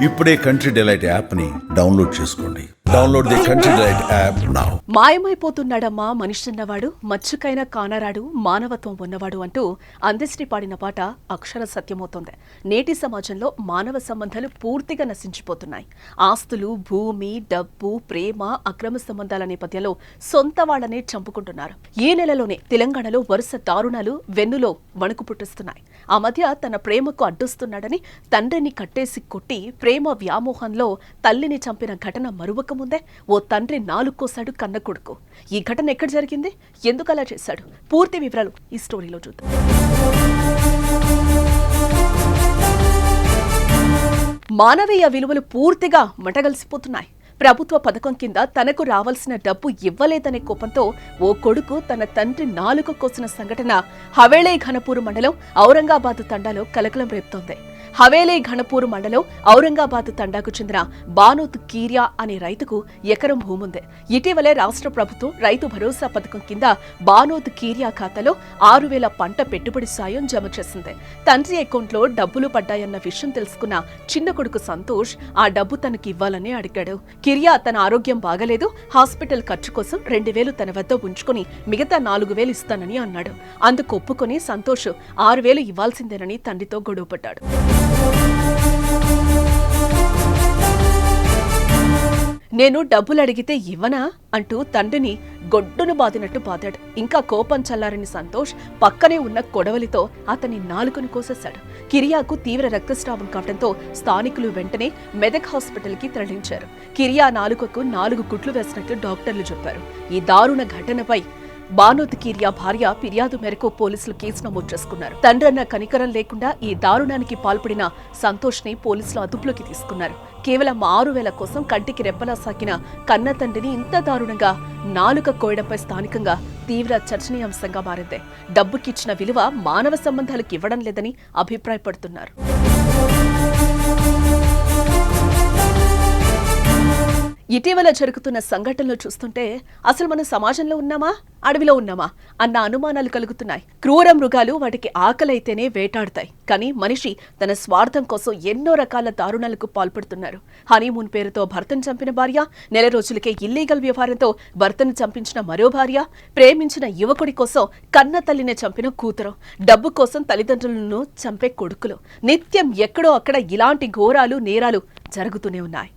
ఇప్పుడే Country Delight app ని download చేసుకోండి. Download the Country Delight app now. మాయమైపోతున్నాడమ్మా మనిషిన్నవాడు, మచ్చుకైన కానరాడు, మానవత్వం ఉన్నవాడు అంటూ అందశ్రీ పాడిన పాట అక్షర సత్యమవుతోంది. నేటి సమాజంలో మానవ సంబంధాలు పూర్తిగా నశించిపోతున్నాయి. ఆస్తులు, భూమి, డబ్బు, ప్రేమ, అక్రమ సంబంధాల నేపథ్యంలో సొంత వాళ్ళనే చంపుకుంటున్నారు. ఈ నెలలోనే తెలంగాణలో వరుస దారుణాలు వెన్నులో వణుకు పుట్టిస్తున్నాయి. ఆ మధ్య తన ప్రేమకు అడ్డొస్తున్నాడని తండ్రిని కట్టేసి కొట్టి ప్రేమ వ్యామోహంలో తల్లిని చంపిన ఘటన మరువక ముందే ఓ తండ్రి నాలుక్కోసాడు కన్న కొడుకు. ఈ ఘటన ఎక్కడ జరిగింది, ఎందుకు అలా చేశాడు, పూర్తి వివరాలు ఈ స్టోరీలో చూద్దాం. మానవీయ విలువలు పూర్తిగా మటగలిసిపోతున్నాయి. ప్రభుత్వ పథకం కింద తనకు రావాల్సిన డబ్బు ఇవ్వలేదనే కోపంతో ఓ కొడుకు తన తండ్రి నాలుక కోసిన సంఘటన హవేళీ ఘనపూర్ మండలం ఔరంగాబాద్ తండాలో కలకలం రేపుతోంది. హవేలీ ఘనపూర్ మండలం ఔరంగాబాద్ తండాకు చెందిన బానోత్ కీరియా అనే రైతుకు ఎకరం భూముంది. ఇటీవలే రాష్ట్ర ప్రభుత్వం రైతు భరోసా పథకం కింద బానోత్ కీరియా ఖాతాలో 6,000 పంట పెట్టుబడి సాయం జమ చేసింది. తండ్రి అకౌంట్లో డబ్బులు పడ్డాయన్న విషయం తెలుసుకున్న చిన్న కొడుకు సంతోష్ ఆ డబ్బు తనకి ఇవ్వాలని అడిగాడు. కిరియా తన ఆరోగ్యం బాగలేదు, హాస్పిటల్ ఖర్చు కోసం 2,000 తన వద్ద ఉంచుకుని మిగతా 4,000 ఇస్తానని అన్నాడు. అందుకు ఒప్పుకొని సంతోష్ 6,000 ఇవ్వాల్సిందేనని తండ్రితో గొడవపడ్డాడు. నేను డబ్బులు అడిగితే ఇవ్వనా అంటూ తండ్రిని గొడ్డును బాదినట్టు బాదాడు. ఇంకా కోపం చల్లారని సంతోష్ పక్కనే ఉన్న కొడవలితో అతని నాలుకను కోసేశాడు. కిరియాకు తీవ్ర రక్తస్రావం కావడంతో స్థానికులు వెంటనే మెదక్ హాస్పిటల్ కి తరలించారు. కిరియా నాలుకకు 4 కుట్లు వేసినట్లు డాక్టర్లు చెప్పారు. ఈ దారుణ ఘటనపై బానోత్ కీరియా భార్య ఫిర్యాదు మేరకు పోలీసులు కేసు నమోదు చేసుకున్నారు. తండ్రన్న కనికరం లేకుండా ఈ దారుణానికి పాల్పడిన సంతోష్ ని పోలీసులు అదుపులోకి తీసుకున్నారు. కేవలం 6,000 కోసం కంటికి రెప్పలా సాకిన కన్న తండ్రిని ఇంత దారుణంగా నాలుక కోయడంపై స్థానికంగా తీవ్ర చర్చనీయాంశంగా మారింది. డబ్బుకిచ్చిన విలువ మానవ సంబంధాలకు ఇవ్వడం లేదని అభిప్రాయపడుతున్నారు. ఇటీవల జరుగుతున్న సంఘటనలు చూస్తుంటే అసలు మన సమాజంలో ఉన్నామా, అడవిలో ఉన్నామా అన్న అనుమానాలు కలుగుతున్నాయి. క్రూర మృగాలు వాటికి ఆకలైతేనే వేటాడుతాయి, కానీ మనిషి తన స్వార్థం కోసం ఎన్నో రకాల దారుణాలకు పాల్పడుతున్నారు. హనీమూన్ పేరుతో భర్తను చంపిన భార్య, నెల రోజులకే ఇల్లీగల్ వ్యవహారంతో భర్తను చంపించిన మరో భార్య, ప్రేమించిన యువకుడి కోసం కన్న తల్లిని చంపిన కూతురు, డబ్బు కోసం తల్లిదండ్రులను చంపే కొడుకులు, నిత్యం ఎక్కడో అక్కడ ఇలాంటి ఘోరాలు, నేరాలు జరుగుతూనే ఉన్నాయి.